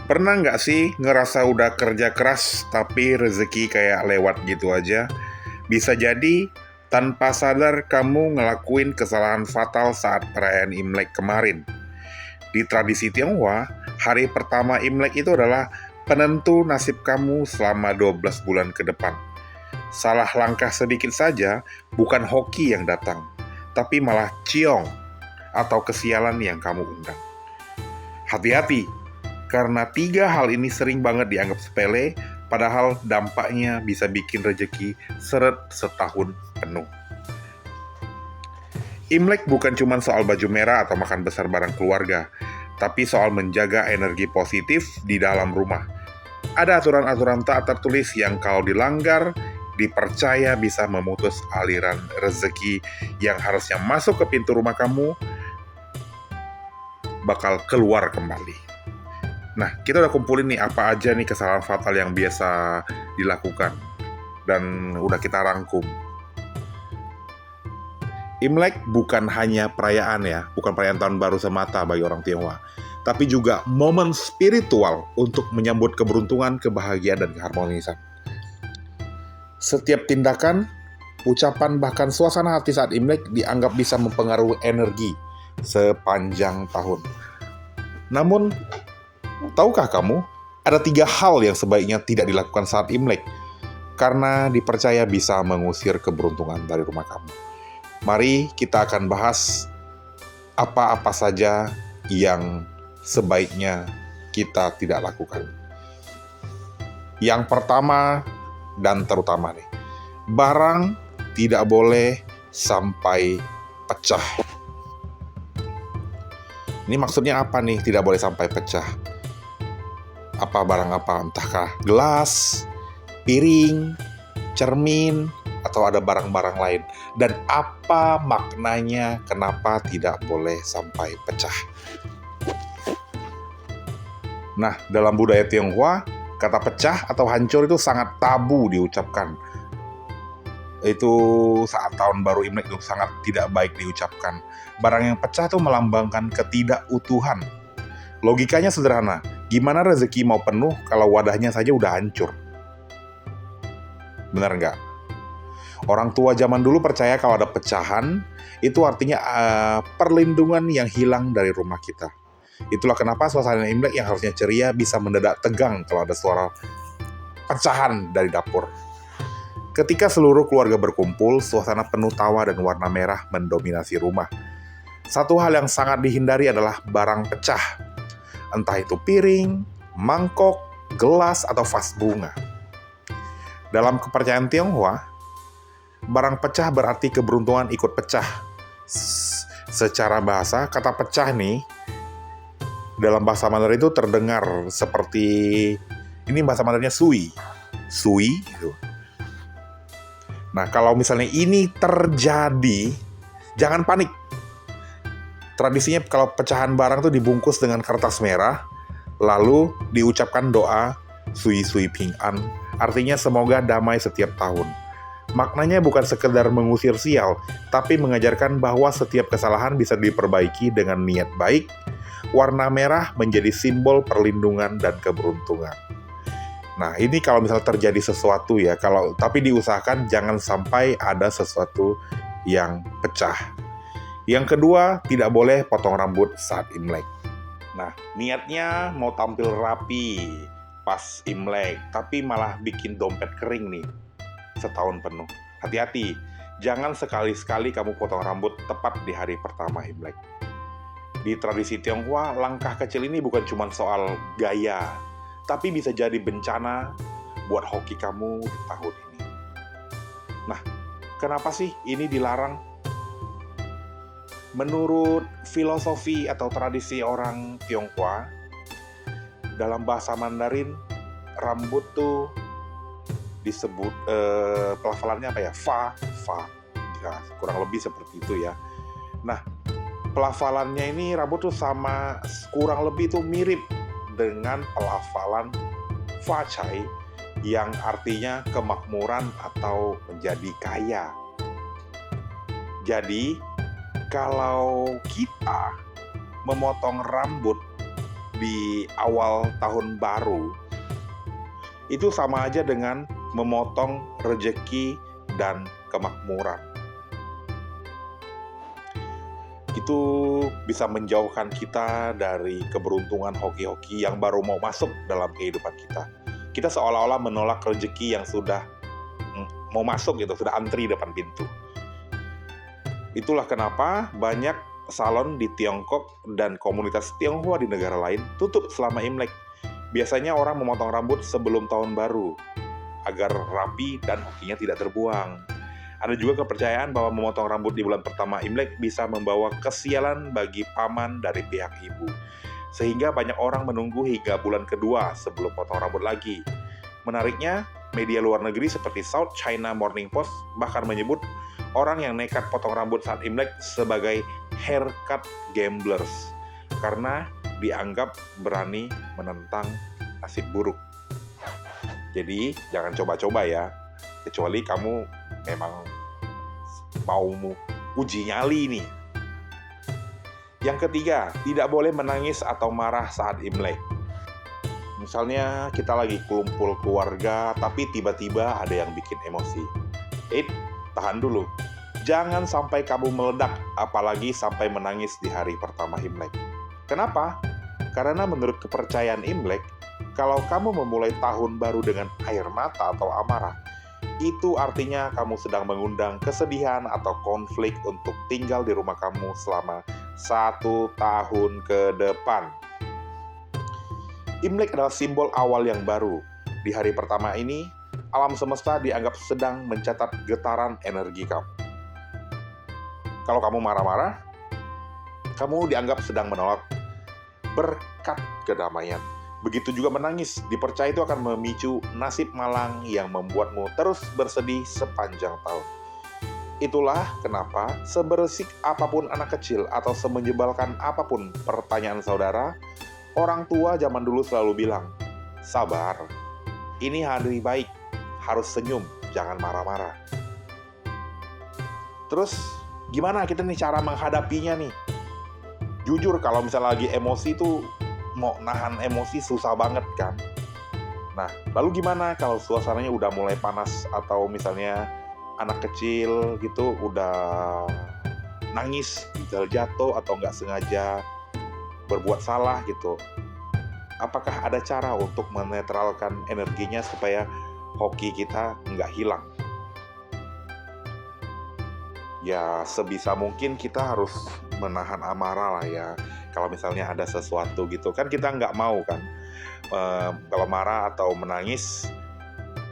Pernah nggak sih ngerasa udah kerja keras tapi rezeki kayak lewat gitu aja? Bisa jadi tanpa sadar kamu ngelakuin kesalahan fatal saat perayaan Imlek kemarin. Di tradisi Tionghoa, hari pertama Imlek itu adalah penentu nasib kamu selama 12 bulan ke depan. Salah langkah sedikit saja bukan hoki yang datang, tapi malah ciong atau kesialan yang kamu undang. Hati-hati, karena tiga hal ini sering banget dianggap sepele, padahal dampaknya bisa bikin rejeki seret setahun penuh. Imlek bukan cuma soal baju merah atau makan besar bareng keluarga, tapi soal menjaga energi positif di dalam rumah. Ada aturan-aturan tak tertulis yang kalau dilanggar, dipercaya bisa memutus aliran rezeki yang harusnya masuk ke pintu rumah kamu, bakal keluar kembali. Nah, kita udah kumpulin nih apa aja nih kesalahan fatal yang biasa dilakukan. Dan udah kita rangkum. Imlek bukan hanya perayaan ya, bukan perayaan tahun baru semata bagi orang Tionghoa, tapi juga momen spiritual untuk menyambut keberuntungan, kebahagiaan, dan keharmonisan. Setiap tindakan, ucapan, bahkan suasana hati saat Imlek dianggap bisa mempengaruhi energi sepanjang tahun. Namun, tahukah kamu, ada 3 hal yang sebaiknya tidak dilakukan saat Imlek, karena dipercaya bisa mengusir keberuntungan dari rumah kamu. Mari kita akan bahas apa-apa saja yang sebaiknya kita tidak lakukan. Yang pertama dan terutama nih, barang tidak boleh sampai pecah. Ini maksudnya apa nih, tidak boleh sampai pecah? Apa barang apa? Entahkah gelas, piring, cermin, atau ada barang-barang lain. Dan apa maknanya kenapa tidak boleh sampai pecah? Nah, dalam budaya Tionghoa, kata pecah atau hancur itu sangat tabu diucapkan. Itu saat tahun baru Imlek itu sangat tidak baik diucapkan. Barang yang pecah itu melambangkan ketidakutuhan. Logikanya sederhana, gimana rezeki mau penuh kalau wadahnya saja udah hancur? Benar nggak? Orang tua zaman dulu percaya kalau ada pecahan, itu artinya perlindungan yang hilang dari rumah kita. Itulah kenapa suasana Imlek yang harusnya ceria bisa mendadak tegang kalau ada suara pecahan dari dapur. Ketika seluruh keluarga berkumpul, suasana penuh tawa dan warna merah mendominasi rumah. Satu hal yang sangat dihindari adalah barang pecah. Entah itu piring, mangkok, gelas, atau vas bunga. Dalam kepercayaan Tionghoa, barang pecah berarti keberuntungan ikut pecah. Secara bahasa, kata pecah nih, dalam bahasa Mandarin itu terdengar seperti, ini bahasa Mandarinnya sui. Sui, gitu. Nah, kalau misalnya ini terjadi, jangan panik. Tradisinya kalau pecahan barang tuh dibungkus dengan kertas merah, lalu diucapkan doa Sui Sui Ping An, artinya semoga damai setiap tahun. Maknanya bukan sekedar mengusir sial, tapi mengajarkan bahwa setiap kesalahan bisa diperbaiki dengan niat baik. Warna merah menjadi simbol perlindungan dan keberuntungan. Nah, ini kalau misalnya terjadi sesuatu ya, tapi diusahakan jangan sampai ada sesuatu yang pecah. Yang kedua, tidak boleh potong rambut saat Imlek. Nah, niatnya mau tampil rapi pas Imlek, tapi malah bikin dompet kering nih setahun penuh. Hati-hati, jangan sekali-sekali kamu potong rambut tepat di hari pertama Imlek. Di tradisi Tionghoa, langkah kecil ini bukan cuma soal gaya, tapi bisa jadi bencana buat hoki kamu di tahun ini. Nah, kenapa sih ini dilarang? Menurut filosofi atau tradisi orang Tionghoa, dalam bahasa Mandarin, rambut tuh disebut, pelafalannya apa ya? Fa. Ya, kurang lebih seperti itu ya. Nah, pelafalannya ini rambut tuh sama, kurang lebih tuh mirip dengan pelafalan Fa Chai yang artinya kemakmuran atau menjadi kaya. Jadi, kalau kita memotong rambut di awal tahun baru, itu sama aja dengan memotong rejeki dan kemakmuran. Itu bisa menjauhkan kita dari keberuntungan hoki-hoki yang baru mau masuk dalam kehidupan kita. Kita seolah-olah menolak rejeki yang sudah mau masuk gitu, sudah antri depan pintu. Itulah kenapa banyak salon di Tiongkok dan komunitas Tionghoa di negara lain tutup selama Imlek. Biasanya orang memotong rambut sebelum tahun baru agar rapi dan hokinya tidak terbuang. Ada juga kepercayaan bahwa memotong rambut di bulan pertama Imlek bisa membawa kesialan bagi paman dari pihak ibu. Sehingga banyak orang menunggu hingga bulan kedua sebelum potong rambut lagi. Menariknya, media luar negeri seperti South China Morning Post bahkan menyebut orang yang nekat potong rambut saat Imlek sebagai haircut gamblers karena dianggap berani menentang nasib buruk. Jadi jangan coba-coba ya, kecuali kamu memang mau uji nyali nih. Yang ketiga, tidak boleh menangis atau marah saat Imlek. Misalnya kita lagi kumpul keluarga, tapi tiba-tiba ada yang bikin emosi. Tahan dulu. Jangan sampai kamu meledak, apalagi sampai menangis di hari pertama Imlek. Kenapa? Karena menurut kepercayaan Imlek, kalau kamu memulai tahun baru dengan air mata atau amarah, itu artinya kamu sedang mengundang kesedihan atau konflik untuk tinggal di rumah kamu selama 1 tahun ke depan. Imlek adalah simbol awal yang baru. Di hari pertama ini, alam semesta dianggap sedang mencatat getaran energi kamu. Kalau kamu marah-marah, kamu dianggap sedang menolak berkat kedamaian. Begitu juga menangis, dipercaya itu akan memicu nasib malang yang membuatmu terus bersedih sepanjang tahun. Itulah kenapa sebersik apapun anak kecil atau semenyebalkan apapun pertanyaan saudara, orang tua zaman dulu selalu bilang, sabar, ini hari baik, harus senyum, jangan marah-marah. Terus, gimana kita nih cara menghadapinya nih? Jujur kalau misalnya lagi emosi tuh, mau nahan emosi susah banget kan? Nah, lalu gimana kalau suasananya udah mulai panas atau misalnya anak kecil gitu udah nangis, jatuh atau nggak sengaja berbuat salah gitu? Apakah ada cara untuk menetralkan energinya supaya hoki kita nggak hilang? Ya, sebisa mungkin kita harus menahan amarah lah ya. Kalau misalnya ada sesuatu gitu, kan kita nggak mau kan. Kalau marah atau menangis,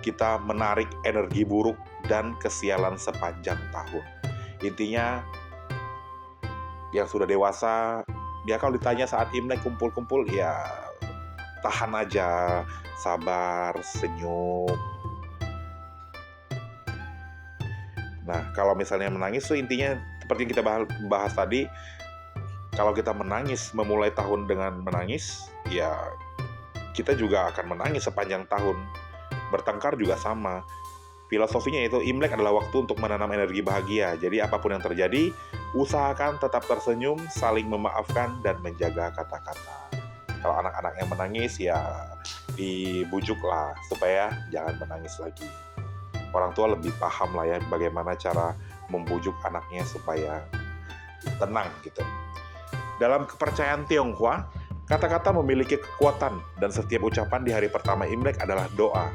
kita menarik energi buruk dan kesialan sepanjang tahun. Intinya, yang sudah dewasa, ya kalau ditanya saat Imlek kumpul-kumpul, ya tahan aja, sabar, senyum. Nah, kalau misalnya menangis tuh intinya seperti yang kita bahas tadi, kalau kita menangis, memulai tahun dengan menangis, ya kita juga akan menangis sepanjang tahun. Bertengkar juga sama. Filosofinya itu Imlek adalah waktu untuk menanam energi bahagia. Jadi apapun yang terjadi, usahakan tetap tersenyum, saling memaafkan, dan menjaga kata-kata. Kalau anak-anak yang menangis, ya dibujuklah supaya jangan menangis lagi. Orang tua lebih paham lah ya bagaimana cara membujuk anaknya supaya tenang gitu. Dalam kepercayaan Tionghoa, kata-kata memiliki kekuatan dan setiap ucapan di hari pertama Imlek adalah doa.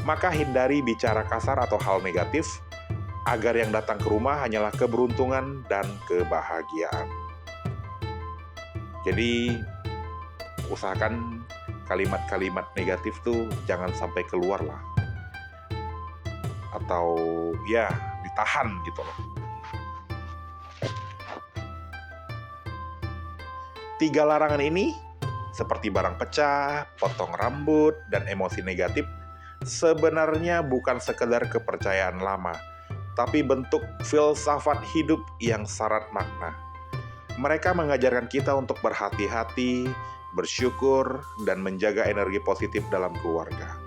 Maka hindari bicara kasar atau hal negatif agar yang datang ke rumah hanyalah keberuntungan dan kebahagiaan. Jadi usahakan kalimat-kalimat negatif tuh jangan sampai keluar lah. Atau ya ditahan gitu loh. 3 larangan ini seperti barang pecah, potong rambut, dan emosi negatif sebenarnya bukan sekedar kepercayaan lama, tapi bentuk filsafat hidup yang syarat makna. Mereka mengajarkan kita untuk berhati-hati, bersyukur, dan menjaga energi positif dalam keluarga.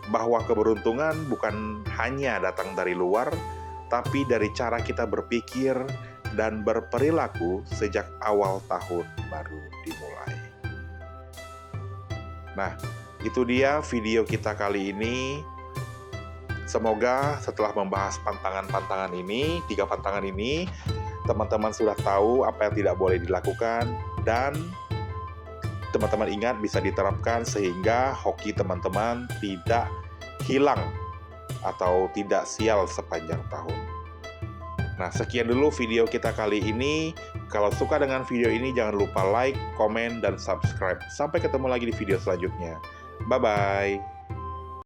Bahwa keberuntungan bukan hanya datang dari luar, tapi dari cara kita berpikir dan berperilaku sejak awal tahun baru dimulai. Nah, itu dia video kita kali ini. Semoga setelah membahas pantangan-pantangan ini, 3 pantangan ini, teman-teman sudah tahu apa yang tidak boleh dilakukan, dan teman-teman ingat bisa diterapkan sehingga hoki teman-teman tidak hilang atau tidak sial sepanjang tahun. Nah, sekian dulu video kita kali ini. Kalau suka dengan video ini, jangan lupa like, komen, dan subscribe. Sampai ketemu lagi di video selanjutnya. Bye-bye.